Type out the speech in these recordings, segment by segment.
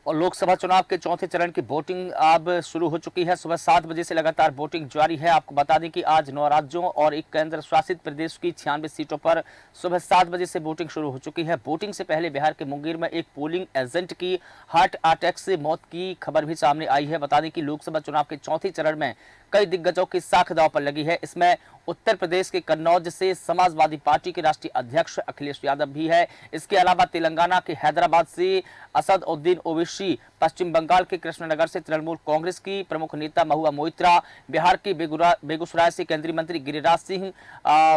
और लोकसभा चुनाव के चौथे चरण की वोटिंग अब शुरू हो चुकी है। सुबह 7 बजे से लगातार वोटिंग जारी है। आपको बता दें कि आज 9 राज्यों और एक केंद्र शासित प्रदेश की 96 सीटों पर सुबह 7 बजे से वोटिंग शुरू हो चुकी है। वोटिंग से पहले बिहार के मुंगेर में एक पोलिंग एजेंट की हार्ट अटैक से मौत की खबर भी सामने आई है। बता दें कि लोकसभा चुनाव के चौथे चरण में कई दिग्गजों की साख दांव पर लगी है। इसमें उत्तर प्रदेश के कन्नौज से समाजवादी पार्टी के राष्ट्रीय अध्यक्ष अखिलेश यादव भी है। इसके अलावा तेलंगाना के हैदराबाद से असदउद्दीन ओवैसी, पश्चिम बंगाल के कृष्णनगर से तृणमूल कांग्रेस की प्रमुख नेता महुआ मोइत्रा, बिहार के बेगूसराय से केंद्रीय मंत्री गिरिराज सिंह,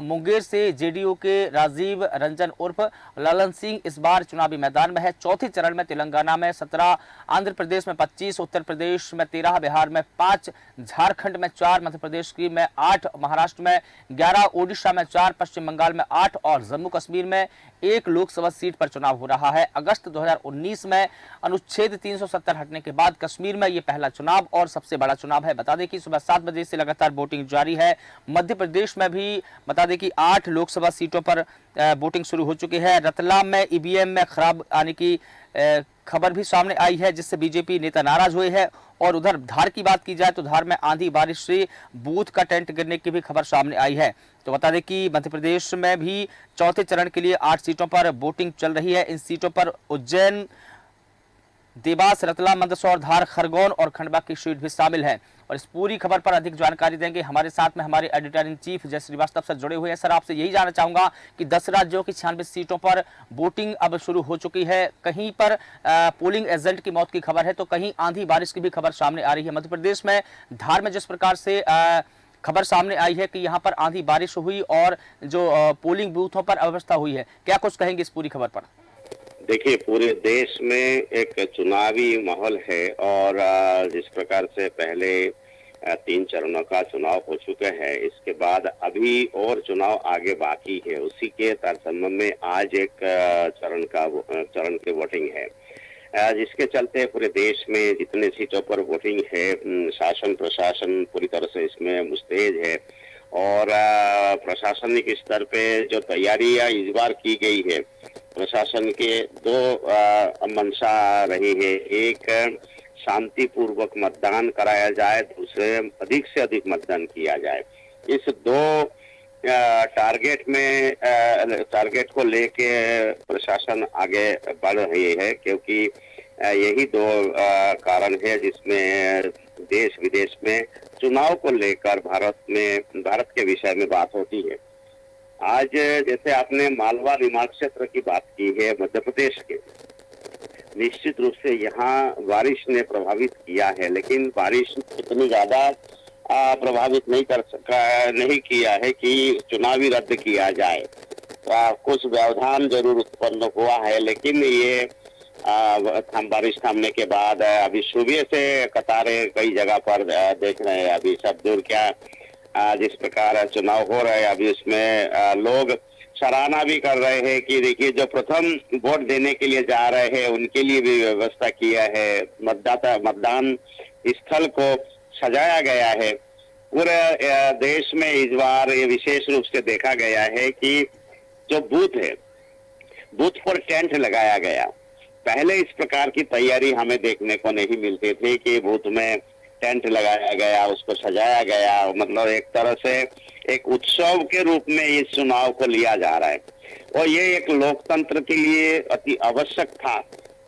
मुंगेर से जेडीयू के राजीव रंजन उर्फ ललन सिंह इस बार चुनावी मैदान में है। चौथे चरण में तेलंगाना में 17, आंध्र प्रदेश में 25, उत्तर प्रदेश में 13, बिहार में 5, झारखंड में 4, मध्य प्रदेश की में 8, महाराष्ट्र में 11, ओडिशा में 4, पश्चिम बंगाल में 8 और जम्मू कश्मीर में 1 लोकसभा सीट पर चुनाव हो रहा है। अगस्त 2019 में अनुच्छेद 370 हटने के बाद कश्मीर में यह पहला चुनाव और सबसे बड़ा चुनाव है। बता दें कि सुबह 7 बजे से लगातार वोटिंग जारी है। मध्य प्रदेश में भी बता दें कि 8 लोकसभा सीटों पर वोटिंग शुरू हो चुकी है। रतलाम में ईवीएम में खराब आने की खबर भी सामने आई है, जिससे बीजेपी नेता नाराज हुए हैं। और उधर धार की बात की जाए तो धार में आंधी बारिश से बूथ का टेंट गिरने की भी खबर सामने आई है। तो बता दें कि मध्य प्रदेश में भी चौथे चरण के लिए 8 सीटों पर वोटिंग चल रही है। इन सीटों पर उज्जैन, देवास, रतलाम, मंदसौर, धार, खरगोन और खंडवा की सीट भी शामिल है। और इस पूरी खबर पर अधिक जानकारी देंगे हमारे साथ में हमारे एडिटर इन चीफ जय श्रीवास्तव सर जुड़े हुए हैं। सर, आपसे यही जानना चाहूंगा कि 10 राज्यों की 96 सीटों पर वोटिंग अब शुरू हो चुकी है। कहीं पर पोलिंग एजेंट की मौत की खबर है तो कहीं आंधी बारिश की भी खबर सामने आ रही है। मध्य प्रदेश में धार में जिस प्रकार से खबर सामने आई है कि यहाँ पर आंधी बारिश हुई और जो पोलिंग बूथों पर अव्यवस्था हुई है, क्या कुछ कहेंगे इस पूरी खबर पर? देखिए, पूरे देश में एक चुनावी माहौल है और जिस प्रकार से पहले 3 चरणों का चुनाव हो चुका है, इसके बाद अभी और चुनाव आगे बाकी है। उसी के तारतम्य में आज एक चरण की वोटिंग है, जिसके चलते पूरे देश में जितने सीटों पर वोटिंग है, शासन प्रशासन पूरी तरह से इसमें मुस्तैद है। और प्रशासनिक स्तर पे जो तैयारियां इस बार की गई है, प्रशासन के 2 मंशा रही है। एक, शांतिपूर्वक मतदान कराया जाए, दूसरे अधिक से अधिक मतदान किया जाए। इस 2 टारगेट को लेके प्रशासन आगे बढ़ रही है, क्योंकि यही 2 कारण है जिसमें देश विदेश में चुनाव को लेकर भारत के विषय में बात होती है। आज जैसे आपने मालवा निमाड़ क्षेत्र की बात की है मध्य प्रदेश के, निश्चित रूप से यहाँ बारिश ने प्रभावित किया है, लेकिन बारिश इतनी ज्यादा प्रभावित नहीं किया है कि चुनावी रद्द किया जाए। कुछ व्यवधान जरूर उत्पन्न हुआ है, लेकिन ये बारिश थमने के बाद अभी सुबह से कतारें कई जगह पर देख रहे हैं। अभी सब दूर क्या जिस प्रकार चुनाव हो रहे हैं, अभी उसमें लोग सराहना भी कर रहे हैं कि देखिए, जो प्रथम वोट देने के लिए जा रहे हैं उनके लिए भी व्यवस्था किया है। मतदान स्थल को सजाया गया है। पूरे देश में इस बार ये विशेष रूप से देखा गया है कि जो बूथ है, बूथ पर टेंट लगाया गया। पहले इस प्रकार की तैयारी हमें देखने को नहीं मिलती थी कि बूथ में टेंट लगाया गया, उसको सजाया गया। मतलब एक तरह से एक उत्सव के रूप में इस चुनाव को लिया जा रहा है। और ये एक लोकतंत्र के लिए अति आवश्यक था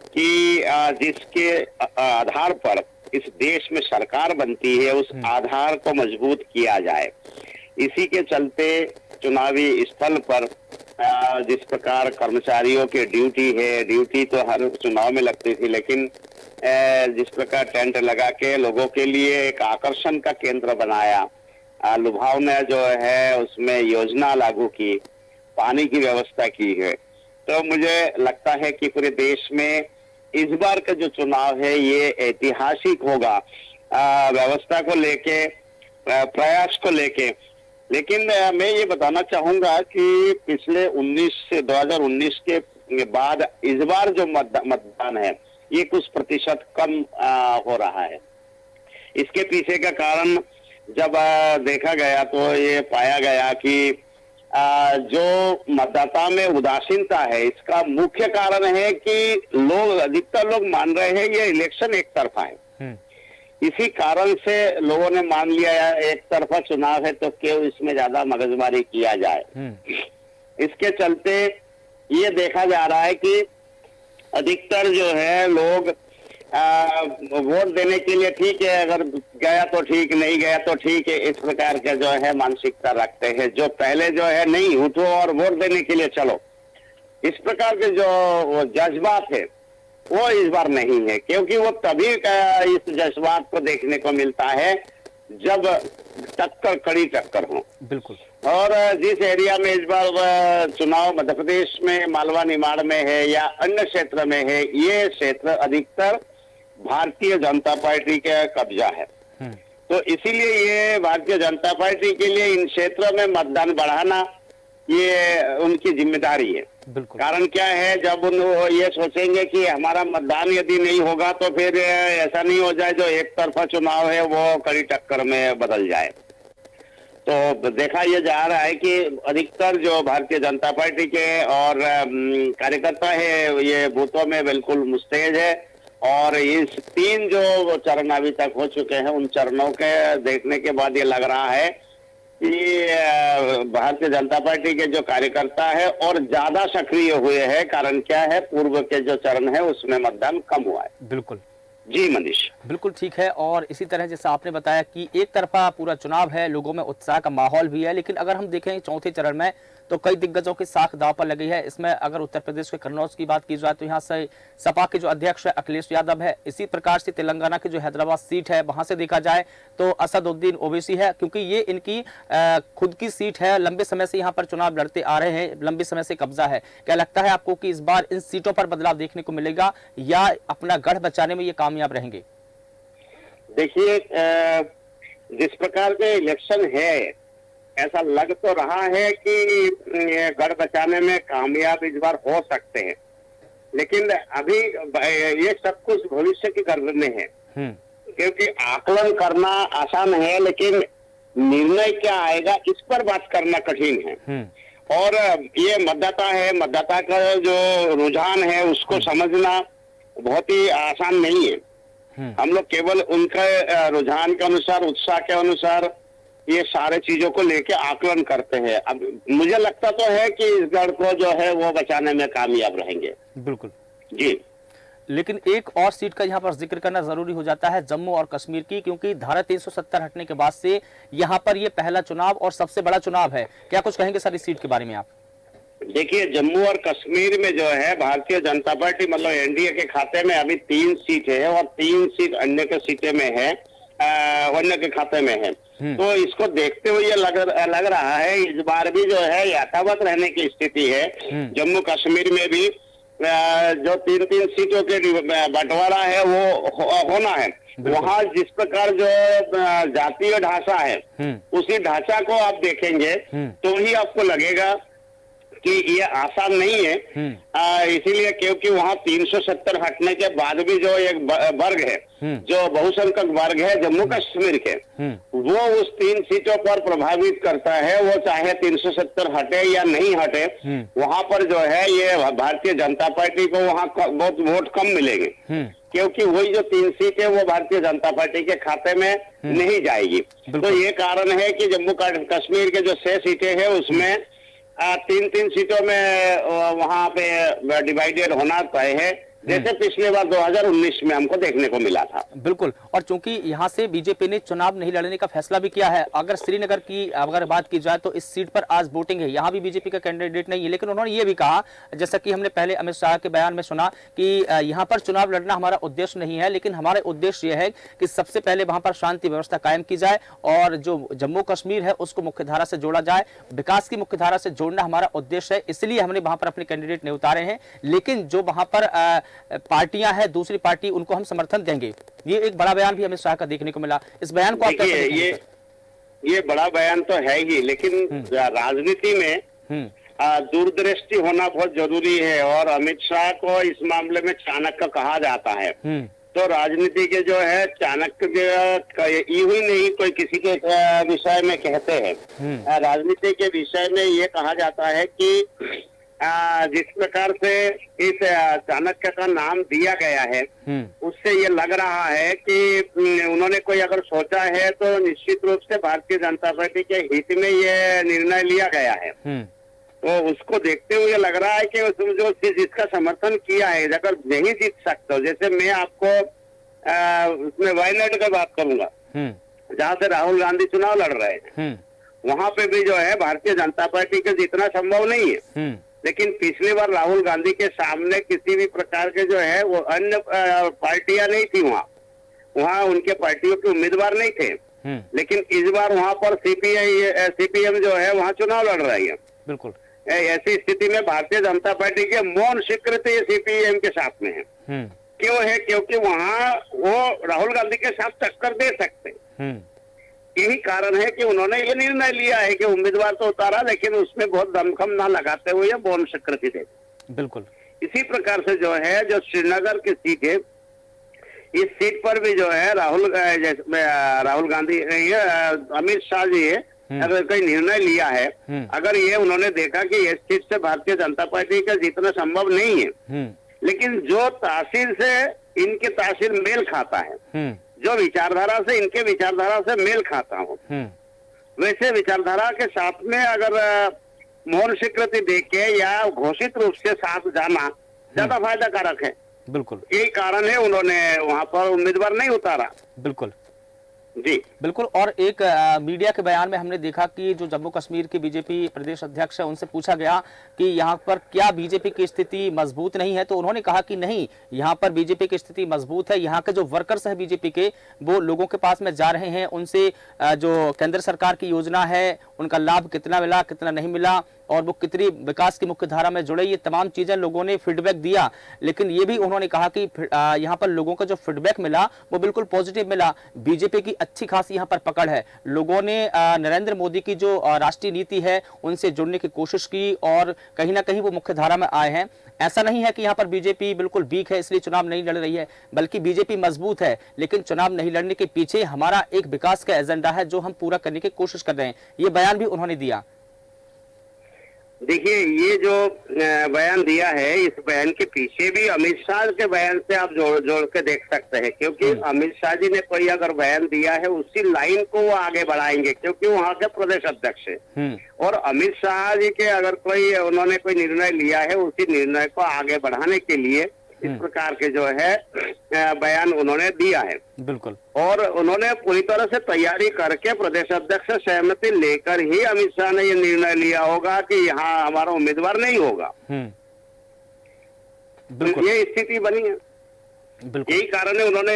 कि जिसके आधार पर इस देश में सरकार बनती है, उस आधार को मजबूत किया जाए। इसी के चलते चुनावी स्थल पर जिस प्रकार कर्मचारियों की ड्यूटी तो हर चुनाव में लगती थी, लेकिन जिस प्रकार टेंट लगा के लोगों के लिए एक आकर्षण का केंद्र बनाया, लुभावना जो है उसमें योजना लागू की, पानी की व्यवस्था की है। तो मुझे लगता है कि पूरे देश में इस बार का जो चुनाव है ये ऐतिहासिक होगा, व्यवस्था को लेके, प्रयास को लेके। लेकिन मैं ये बताना चाहूंगा कि पिछले 2019 के बाद इस बार जो मतदान है ये कुछ प्रतिशत कम हो रहा है। इसके पीछे का कारण जब देखा गया तो ये पाया गया कि जो मतदाता में उदासीनता है, इसका मुख्य कारण है कि अधिकतर लोग मान रहे हैं ये इलेक्शन एक तरफा है। इसी कारण से लोगों ने मान लिया एक तरफा चुनाव है तो क्यों इसमें ज्यादा मगजमारी किया जाए। इसके चलते ये देखा जा रहा है कि अधिकतर जो है लोग वोट देने के लिए ठीक है, अगर गया तो ठीक, नहीं गया तो ठीक है, इस प्रकार के जो है मानसिकता रखते हैं। जो पहले जो है नहीं उठो और वोट देने के लिए चलो, इस प्रकार के जो जज्बात है वो इस बार नहीं है, क्योंकि वो तभी इस जज्बात को देखने को मिलता है जब कड़ी टक्कर हो। बिल्कुल। और जिस एरिया में इस बार चुनाव मध्य प्रदेश में मालवा निमाड़ में है या अन्य क्षेत्र में है, ये क्षेत्र अधिकतर भारतीय जनता पार्टी का कब्जा है। तो इसीलिए ये भारतीय जनता पार्टी के लिए इन क्षेत्रों में मतदान बढ़ाना ये उनकी जिम्मेदारी है। कारण क्या है, जब ये सोचेंगे कि हमारा मतदान यदि नहीं होगा तो फिर ऐसा नहीं हो जाए जो एक तरफा चुनाव है वो कड़ी टक्कर में बदल जाए। तो देखा यह जा रहा है कि अधिकतर जो भारतीय जनता पार्टी के और कार्यकर्ता है ये बूथों में बिल्कुल मुस्तैद है। और इस 3 जो चरण अभी तक हो चुके हैं, उन चरणों के देखने के बाद ये लग रहा है कि भारतीय जनता पार्टी के जो कार्यकर्ता है और ज्यादा सक्रिय हुए हैं। कारण क्या है, पूर्व के जो चरण है उसमें मतदान कम हुआ है। बिल्कुल जी मनीष, बिल्कुल ठीक है। और इसी तरह जैसा आपने बताया कि एक तरफा पूरा चुनाव है, लोगों में उत्साह का माहौल भी है, लेकिन अगर हम देखें चौथे चरण में तो कई दिग्गजों की साख दांव पर लगी है। इसमें अगर उत्तर प्रदेश के कन्नौज की बात की जाए तो यहाँ से सपा के जो अध्यक्ष है अखिलेश यादव है। इसी प्रकार से तेलंगाना की जो हैदराबाद सीट है वहां से देखा जाए तो असदुद्दीन ओवैसी है, क्योंकि ये इनकी खुद की सीट है, लंबे समय से यहाँ पर चुनाव लड़ते आ रहे हैं, लंबे समय से कब्जा है। क्या लगता है आपको कि इस बार इन सीटों पर बदलाव देखने को मिलेगा या अपना गढ़ बचाने में ये कामयाब रहेंगे? देखिए, जिस प्रकार के इलेक्शन है ऐसा लग तो रहा है कि गढ़ बचाने में कामयाब इस बार हो सकते हैं, लेकिन अभी ये सब कुछ भविष्य की गर्द में है। क्योंकि आकलन करना आसान है, लेकिन निर्णय क्या आएगा इस पर बात करना कठिन है। और ये मतदाता है, मतदाता का जो रुझान है उसको समझना बहुत ही आसान नहीं है। हम लोग केवल उनके रुझान के अनुसार, उत्साह के अनुसार ये सारे चीजों को लेके आकलन करते हैं। अब मुझे लगता तो है कि इस गढ़ को जो है वो बचाने में कामयाब रहेंगे। बिल्कुल जी, लेकिन एक और सीट का यहाँ पर जिक्र करना जरूरी हो जाता है, जम्मू और कश्मीर की, क्योंकि धारा 370 हटने के बाद से यहाँ पर ये पहला चुनाव और सबसे बड़ा चुनाव है। क्या कुछ कहेंगे सर इस सीट के बारे में आप? देखिए, जम्मू और कश्मीर में जो है भारतीय जनता पार्टी मतलब एनडीए के खाते में अभी 3 सीट है और 3 सीट अन्य के सीटे में है, अन्य के खाते में है। तो इसको देखते हुए ये लग रहा है इस बार भी जो है यथावत रहने की स्थिति है। जम्मू कश्मीर में भी जो 3-3 सीटों के बंटवारा है वो होना है। वहाँ जिस प्रकार जो जातीय ढांचा है उसी ढांचा को आप देखेंगे तो ही आपको लगेगा कि ये आसान नहीं है। इसीलिए क्योंकि वहाँ 370 हटने के बाद भी जो एक वर्ग है, जो बहुसंख्यक वर्ग है जम्मू कश्मीर के, वो उस 3 सीटों पर प्रभावित करता है। वो चाहे 370 हटे या नहीं हटे, वहाँ पर जो है ये भारतीय जनता पार्टी को वहाँ बहुत वोट कम मिलेंगे, क्योंकि वही जो 3 सीटें वो भारतीय जनता पार्टी के खाते में नहीं जाएगी। तो ये कारण है कि जम्मू कश्मीर के जो 6 सीटें हैं उसमें 3-3 सीटों में वहां पे डिवाइडेड होना तय है, जैसे पिछले बार 2019 में हमको देखने को मिला था। बिल्कुल। और चूंकि यहाँ से बीजेपी ने चुनाव नहीं लड़ने का फैसला भी किया है, अगर श्रीनगर की अगर बात की जाए तो इस सीट पर आज वोटिंग है, यहाँ भी बीजेपी का कैंडिडेट नहीं है, लेकिन उन्होंने ये भी कहा, जैसा कि हमने पहले अमित शाह के बयान में सुना, कि यहाँ पर चुनाव लड़ना हमारा उद्देश्य नहीं है, लेकिन हमारा उद्देश्य यह है कि सबसे पहले वहां पर शांति व्यवस्था कायम की जाए और जो जम्मू कश्मीर है उसको मुख्यधारा से जोड़ा जाए, विकास की मुख्यधारा से जोड़ना हमारा उद्देश्य है, इसलिए हमने वहां पर अपने कैंडिडेट नहीं उतारे हैं। लेकिन जो वहां पर पार्टियां हैं, दूसरी पार्टी, उनको हम समर्थन देंगे। ये एक बड़ा बयान भी अमित शाह का देखने को मिला। इस बयान को आप कैसे देखेंगे? ये बड़ा बयान तो है ही, लेकिन राजनीति में दूरदृष्टि होना बहुत जरूरी है और अमित शाह को इस मामले में चाणक्य कहा जाता है। तो राजनीति के जो है चाणक्य यूं ही नहीं कोई किसी के विषय में कहते हैं। राजनीति के विषय में ये कहा जाता है कि जिस प्रकार से इस चाणक्य का नाम दिया गया है उससे ये लग रहा है कि उन्होंने कोई अगर सोचा है तो निश्चित रूप से भारतीय जनता पार्टी के हित में ये निर्णय लिया गया है। तो उसको देखते हुए लग रहा है कि जो जिसका समर्थन किया है अगर नहीं जीत सकते, जैसे मैं आपको उसमें वायनाड की बात करूंगा जहाँ से राहुल गांधी चुनाव लड़ रहे हैं, वहां पे भी जो है भारतीय जनता पार्टी के जीतना संभव नहीं है। लेकिन पिछली बार राहुल गांधी के सामने किसी भी प्रकार के जो है वो अन्य पार्टियां नहीं थी, वहाँ उनके पार्टियों के उम्मीदवार नहीं थे। लेकिन इस बार वहाँ पर सीपीएम जो है वहाँ चुनाव लड़ रही है। बिल्कुल ऐसी स्थिति में भारतीय जनता पार्टी के मौन स्वीकृति सीपीएम के साथ में है। क्यों है? क्योंकि वहाँ वो राहुल गांधी के साथ टक्कर दे सकते। यही कारण है कि उन्होंने ये निर्णय लिया है कि उम्मीदवार तो उतारा लेकिन उसमें बहुत दमखम ना लगाते हुए मौन स्वीकृति दे। बिल्कुल इसी प्रकार से जो है जो श्रीनगर की सीट है, इस सीट पर भी जो है राहुल गांधी अमित शाह जी अगर कोई निर्णय लिया है, अगर ये उन्होंने देखा कि इस सीट से भारतीय जनता पार्टी का जीतना संभव नहीं है, लेकिन जो तहसील से इनके तहसील मेल खाता है, जो विचारधारा से इनके विचारधारा से मेल खाता हो, वैसे विचारधारा के साथ में अगर मौन स्वीकृति देके या घोषित रूप से साथ जाना ज्यादा फायदा कारक है। बिल्कुल यही कारण है उन्होंने वहां पर उम्मीदवार नहीं उतारा। बिल्कुल जी बिल्कुल। और एक मीडिया के बयान में हमने देखा कि जो जम्मू कश्मीर के बीजेपी प्रदेश अध्यक्ष है उनसे पूछा गया कि यहाँ पर क्या बीजेपी की स्थिति मजबूत नहीं है, तो उन्होंने कहा कि नहीं, यहाँ पर बीजेपी की स्थिति मजबूत है। यहाँ के जो वर्कर्स है बीजेपी के वो लोगों के पास में जा रहे हैं, उनसे जो केंद्र सरकार की योजना है उनका लाभ कितना मिला कितना नहीं मिला और वो कितनी विकास की मुख्य धारा में जुड़े, ये तमाम चीजें लोगों ने फीडबैक दिया। लेकिन ये भी उन्होंने कहा कि यहाँ पर लोगों का जो फीडबैक मिला वो बिल्कुल पॉजिटिव मिला। बीजेपी की अच्छी खासी यहाँ पर पकड़ है। लोगों ने नरेंद्र मोदी की जो राष्ट्रीय नीति है उनसे जुड़ने की कोशिश की और कहीं ना कहीं वो मुख्य धारा में आए हैं। ऐसा नहीं है कि यहाँ पर बीजेपी बिल्कुल वीक है इसलिए चुनाव नहीं लड़ रही है, बल्कि बीजेपी मजबूत है। लेकिन चुनाव नहीं लड़ने के पीछे हमारा एक विकास का एजेंडा है जो हम पूरा करने की कोशिश कर रहे हैं, ये बयान भी उन्होंने दिया। देखिए, ये जो बयान दिया है, इस बयान के पीछे भी अमित शाह के बयान से आप जोड़ के देख सकते हैं, क्योंकि अमित शाह जी ने कोई अगर बयान दिया है उसी लाइन को वो आगे बढ़ाएंगे, क्योंकि वहाँ के प्रदेश अध्यक्ष है। और अमित शाह जी के अगर उन्होंने कोई निर्णय लिया है उसी निर्णय को आगे बढ़ाने के लिए इस प्रकार के जो है बयान उन्होंने दिया है। बिल्कुल। और उन्होंने पूरी तरह से तैयारी करके प्रदेश अध्यक्ष से सहमति लेकर ही अमित शाह ने ये निर्णय लिया होगा कि यहाँ हमारा उम्मीदवार नहीं होगा। बिल्कुल। ये स्थिति बनी है। यही कारण है उन्होंने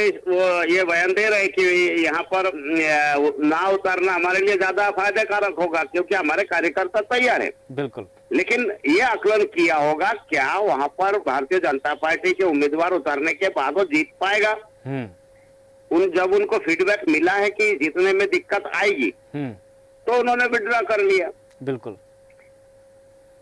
ये बयान दे रहे कि यहाँ पर ना उतारना हमारे लिए ज्यादा फायदे कारक होगा, क्योंकि हमारे कार्यकर्ता तैयार है। बिल्कुल। लेकिन ये आकलन किया होगा क्या वहाँ पर भारतीय जनता पार्टी के उम्मीदवार उतारने के बाद वो जीत पाएगा। जब उनको फीडबैक मिला है कि जीतने में दिक्कत आएगी तो उन्होंने विड्रॉ कर लिया। बिल्कुल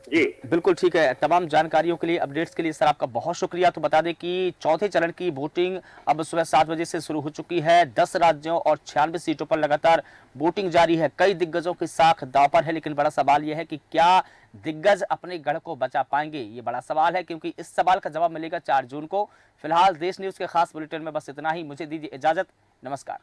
जी बिल्कुल ठीक है। तमाम जानकारियों के लिए, अपडेट्स के लिए सर आपका बहुत शुक्रिया। तो बता दें कि चौथे चरण की वोटिंग अब सुबह 7 बजे से शुरू हो चुकी है। 10 राज्यों और 96 सीटों पर लगातार वोटिंग जारी है। कई दिग्गजों की साख दांव पर है, लेकिन बड़ा सवाल यह है कि क्या दिग्गज अपने गढ़ को बचा पाएंगे, ये बड़ा सवाल है, क्योंकि इस सवाल का जवाब मिलेगा 4 जून को। फिलहाल देश न्यूज के खास बुलेटिन में बस इतना ही। मुझे दीजिए इजाजत। नमस्कार।